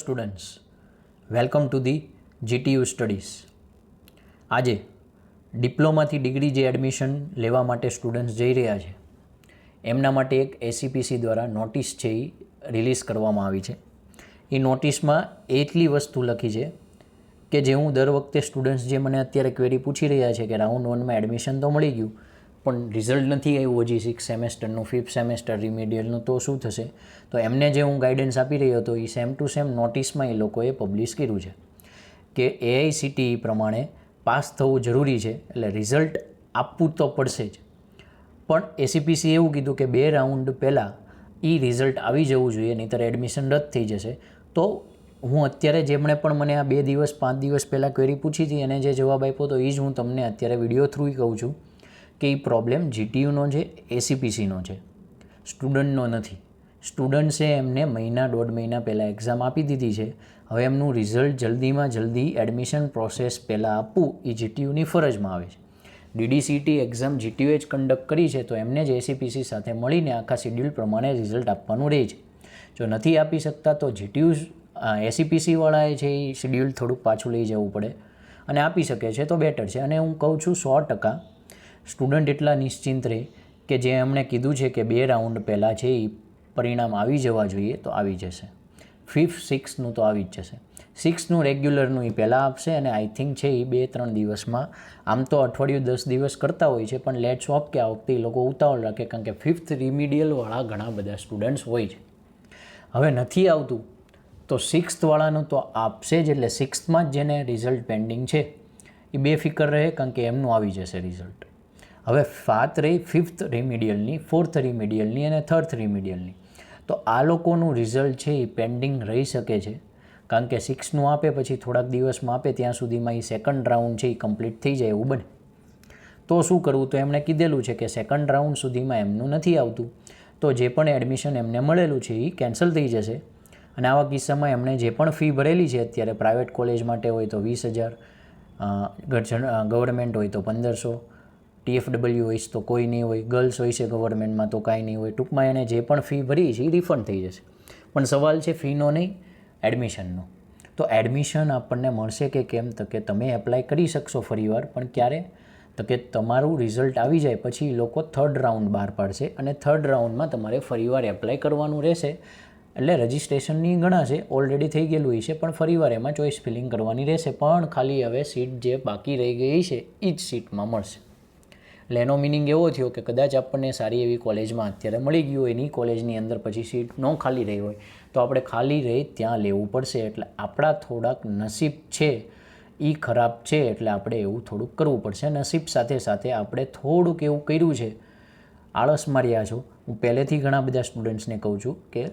Students, welcome to the GTU studies. આજે ડિપ્લોમાથી degree જે admission લેવા માટે સ્ટુડન્ટ્સ જઈ રહ્યા છે એમના માટે એક એસીપીસી દ્વારા નોટિસ છે એ રિલીઝ કરવામાં આવી છે. એ નોટિસમાં એટલી વસ્તુ લખી છે કે જે હું દર વખતે સ્ટુડન્ટ્સ જે મને અત્યારે ક્વેરી પૂછી રહ્યા છે કે રાઉન્ડ 1માં એડમિશન તો મળી ગયું પણ રિઝલ્ટ નથી આવ્યું હજી 6 સેમેસ્ટરનું 5th સેમેસ્ટર રિમેડિયલનું, તો શું થશે? તો એમને જે હું ગાઈડન્સ આપી રહ્યો હતો એ સેમ ટુ સેમ નોટિસમાં એ લોકોએ પબ્લિશ કર્યું છે કે એઆઈસીટીઈ પ્રમાણે પાસ થવું જરૂરી છે, એટલે રિઝલ્ટ આપવું તો પડશે જ. પણ એસીપીસી એવું કીધું કે 2 રાઉન્ડ પહેલાં એ રિઝલ્ટ આવી જવું જોઈએ, નહીંતર એડમિશન રદ થઈ જશે. તો હું અત્યારે જેમણે પણ મને આ 2 દિવસ 5 દિવસ પહેલાં ક્વેરી પૂછી હતી અને જે જવાબ આપ્યો તો એ જ હું તમને અત્યારે વિડીયો થ્રુ કહું છું કે એ પ્રોબ્લેમ જીટીયુનો છે, એસીપીસીનો છે, સ્ટુડન્ટનો નથી. સ્ટુડન્ટ્સે એમને મહિના 1.5 મહિના પહેલાં એક્ઝામ આપી દીધી છે. હવે એમનું રિઝલ્ટ જલ્દીમાં જલ્દી એડમિશન પ્રોસેસ પહેલાં આપવું એ જીટીયુની ફરજમાં આવે છે. ડીડીસીટી એક્ઝામ જીટીયુએ જ કન્ડક્ટ કરી છે, તો એમને જ એસીપીસી સાથે મળીને આખા શિડ્યુલ પ્રમાણે રિઝલ્ટ આપવાનું રહે છે. જો નથી આપી શકતા તો જીટીયુ એસીપીસીવાળાએ છે એ શિડ્યુલ થોડુંક પાછું લઈ જવું પડે અને આપી શકે છે તો બેટર છે. અને હું કહું છું 100% સ્ટુડન્ટ એટલા નિશ્ચિંત રહે કે જે એમણે કીધું છે કે 2 રાઉન્ડ પહેલાં છે એ પરિણામ આવી જવા જોઈએ તો આવી જશે. 5th 6thનું તો આવી જ જશે. 6thનું રેગ્યુલરનું એ પહેલાં આપશે અને આઈ થિંક છે એ 2-3 દિવસમાં, આમ તો અઠવાડિયું 10 દિવસ કરતા હોય છે, પણ લેટ્સ હોપ કે આ વખતે એ લોકો ઉતાવળ રાખે, કારણ કે 5th રિમિડિયલવાળા ઘણા બધા સ્ટુડન્ટ્સ હોય છે. હવે નથી આવતું તો 6th વાળાનું તો આપશે જ, એટલે 6thમાં જ જેને રિઝલ્ટ પેન્ડિંગ છે એ બેફિકર રહે, કારણ કે એમનું આવી જશે રિઝલ્ટ. હવે વાત રહી 5th રિમિડિયલની, 4th રિમિડિયલની અને 3rd રિમિડિયલની. તો આ લોકોનું રિઝલ્ટ છે એ પેન્ડિંગ રહી શકે છે, કારણ કે 6thનું આપે પછી થોડાક દિવસમાં આપે ત્યાં સુધીમાં એ સેકન્ડ રાઉન્ડ છે એ કમ્પ્લીટ થઈ જાય એવું બને. તો શું કરવું? તો એમણે કીધેલું છે કે સેકન્ડ રાઉન્ડ સુધીમાં એમનું નથી આવતું તો જે પણ એડમિશન એમને મળેલું છે એ કેન્સલ થઈ જશે. અને આવા કિસ્સામાં એમણે જે પણ ફી ભરેલી છે અત્યારે, પ્રાઇવેટ કોલેજ માટે હોય તો 20,000, ગવર્મેન્ટ હોય તો 1,500, TFW હોય તો કોઈ નહીં હોય, ગર્લ્સ હોય છે ગવર્મેન્ટમાં તો કાંઈ નહીં હોય. ટૂંકમાં એને જે પણ ફી ભરી છે એ રિફંડ થઈ જશે. પણ સવાલ છે ફીનો નહીં, એડમિશનનો. તો એડમિશન આપણને મળશે કે કેમ? તો કે તમે એપ્લાય કરી શકશો ફરીવાર, પણ ક્યારે? તો કે તમારું રિઝલ્ટ આવી જાય પછી એ લોકો 3rd રાઉન્ડ બહાર પાડશે અને 3rd રાઉન્ડમાં તમારે ફરીવાર એપ્લાય કરવાનું રહેશે. એટલે રજિસ્ટ્રેશનની ગણાશે, ઓલરેડી થઈ ગયેલું હોય છે, પણ ફરીવાર એમાં ચોઇસ ફિલિંગ કરવાની રહેશે. પણ ખાલી હવે સીટ જે બાકી રહી ગઈ છે એ જ સીટમાં મળશે. એટલે એનો મિનિંગ એવો થયો કે કદાચ આપણને સારી એવી કોલેજમાં અત્યારે મળી ગયું હોય, એની કોલેજની અંદર પછી સીટ ન ખાલી રહી હોય તો આપણે ખાલી રહી ત્યાં લેવું પડશે. એટલે આપણા થોડાક નસીબ છે એ ખરાબ છે, એટલે આપણે એવું થોડુંક કરવું પડશે. નસીબ સાથે સાથે આપણે થોડુંક એવું કર્યું છે, આળસ માર્યા છો. હું પહેલેથી ઘણા બધા સ્ટુડન્ટ્સને કહું છું કે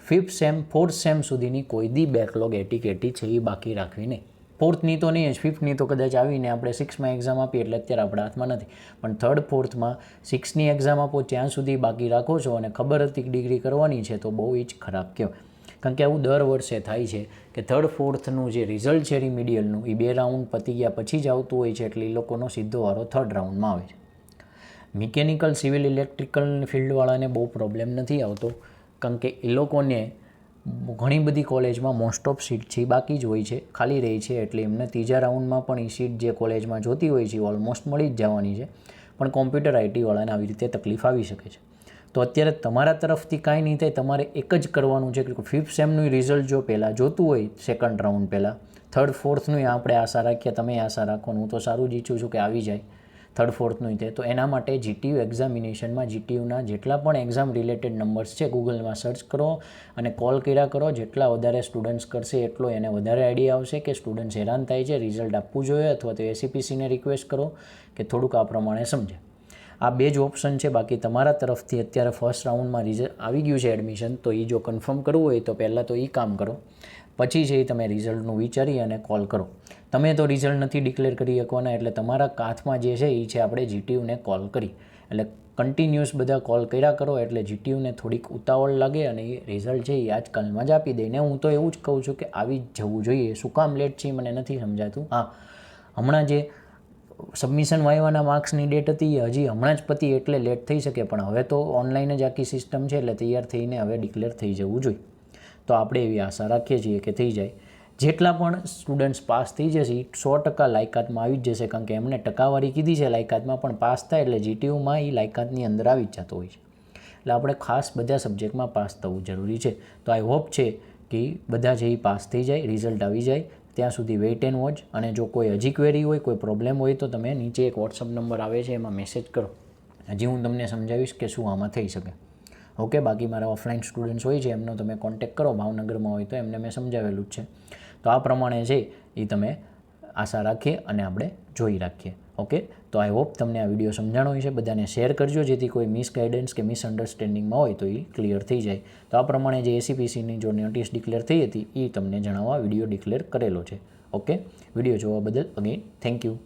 5th સેમ 4th સેમ સુધીની કોઈ દી બેકલોગ એટીકેટી છે એ બાકી રાખવી નહીં. 4thની તો નહીં જ, 5thની તો કદાચ આવીને આપણે 6માં એક્ઝામ આપીએ એટલે અત્યારે આપણા હાથમાં નથી, પણ 3rd 4thમાં 6ની એક્ઝામ આપો ત્યાં સુધી બાકી રાખો છો અને ખબર હતી કે ડિગ્રી કરવાની છે તો બહુ જ ખરાબ કહેવાય. કારણ કે આવું દર વર્ષે થાય છે કે 3rd 4thનું જે રિઝલ્ટ છે રિમિડિયલનું એ 2 રાઉન્ડ પતી ગયા પછી જ આવતું હોય છે, એટલે એ લોકોનો સીધો વારો 3rd રાઉન્ડમાં આવે છે. મિકેનિકલ, સિવિલ, ઇલેક્ટ્રિકલ ફિલ્ડવાળાને બહુ પ્રોબ્લેમ નથી આવતો, કારણ કે એ લોકોને ઘણી બધી કોલેજમાં મોસ્ટ ઓફ સીટ છે બાકી જ હોય છે, ખાલી રહી છે, એટલે એમને 3જા રાઉન્ડમાં પણ એ સીટ જે કોલેજમાં જોતી હોય છે ઓલમોસ્ટ મળી જ જવાની છે. પણ કોમ્પ્યુટર આઈટીવાળાને આવી રીતે તકલીફ આવી શકે છે. તો અત્યારે તમારા તરફથી કાંઈ નહીં થાય, તમારે એક જ કરવાનું છે કે 5th સેમનું રિઝલ્ટ જો પહેલાં જોતું હોય સેકન્ડ રાઉન્ડ પહેલાં, 3rd 4thનું આપણે આશા રાખીએ, તમે આશા રાખો, હું તો સારું જ ઈચ્છું છું કે આવી જાય 3rd 4thનું તે. તો એના માટે જીટીયુ એક્ઝામિનેશનમાં જીટીયુના જેટલા પણ એક્ઝામ રિલેટેડ નંબર્સ છે ગૂગલમાં સર્ચ કરો અને કોલ કર્યા કરો. જેટલા વધારે સ્ટુડન્ટ્સ કરશે એટલો એને વધારે આઈડિયા આવશે કે સ્ટુડન્ટ્સ હેરાન થાય છે, રિઝલ્ટ આપવું જોઈએ, અથવા તો એસીપીસીને રિક્વેસ્ટ કરો કે થોડુંક આ પ્રમાણે સમજે. આ 2 જ ઓપ્શન છે. બાકી તમારા તરફથી અત્યારે ફર્સ્ટ રાઉન્ડમાં રિઝલ્ટ આવી ગયું છે એડમિશન, તો એ જો કન્ફર્મ કરવું હોય તો પહેલાં તો એ કામ કરો, પછી છે એ તમે રિઝલ્ટનું વિચારી અને કોલ કરો. તમે તો રિઝલ્ટ નથી ડિક્લેર કરી શકવાના, એટલે તમારા હાથમાં જે છે એ છે આપણે જીટીયુને કોલ કરી, એટલે કન્ટિન્યુઅસ બધા કોલ કર્યા કરો, એટલે જીટીયુને થોડીક ઉતાવળ લાગે અને એ રિઝલ્ટ છે એ આજકાલમાં જ આપી દે. ને હું તો એવું જ કહું છું કે આવી જ જવું જોઈએ. શું કામ લેટ છે મને નથી સમજાતું. હા, હમણાં જે સબમિશન વાયવાના માર્ક્સની ડેટ હતી એ હજી હમણાં જ પતી એટલે લેટ થઈ શકે, પણ હવે તો ઓનલાઈન જ આખી સિસ્ટમ છે, એટલે તૈયાર થઈને હવે ડિક્લેર થઈ જવું જોઈએ. તો આપણે એવી આશા રાખીએ છીએ કે થઈ જાય. જેટલા પણ સ્ટુડન્ટ્સ પાસ થઈ જશે એ 100% લાયકાતમાં આવી જ જશે, કારણ કે એમને ટકાવારી કીધી છે લાયકાતમાં, પણ પાસ થાય એટલે જીટીયુમાં એ લાયકાતની અંદર આવી જ જતો હોય છે. એટલે આપણે ખાસ બધા સબ્જેક્ટમાં પાસ થવું જરૂરી છે. તો આઈ હોપ છે કે બધા જે એ પાસ થઈ જાય, રિઝલ્ટ આવી જાય, ત્યાં સુધી વેઇટ એન્ડ વોચ. અને જો કોઈ હજી ક્વેરી હોય, કોઈ પ્રોબ્લેમ હોય તો તમે નીચે એક વોટ્સઅપ નંબર આવે છે એમાં મેસેજ કરો, હજી હું તમને સમજાવીશ કે શું આમાં થઈ શકે. ઓકે, બાકી મારા ઓફલાઈન સ્ટુડન્ટ્સ હોય છે એમનો તમે કોન્ટેક્ટ કરો, ભાવનગરમાં હોય તો એમને મેં સમજાવેલું જ છે. તો આ પ્રમાણે છે એ તમે આશા રાખીએ અને આપણે જોઈ રાખીએ. ઓકે, તો આઈ હોપ તમને આ વિડીયો સમજાણો હોય છે. બધાને શેર કરજો જેથી કોઈ મિસગાઈડન્સ કે મિસઅન્ડરસ્ટેન્ડિંગમાં હોય તો એ ક્લિયર થઈ જાય. તો આ પ્રમાણે જે એસીપીસીની જો નોટિસ ડિક્લેર થઈ હતી એ તમને જણાવવા વિડીયો ડિક્લેર કરેલો છે. ઓકે, વિડીયો જોવા બદલ અગેન થેન્ક યુ.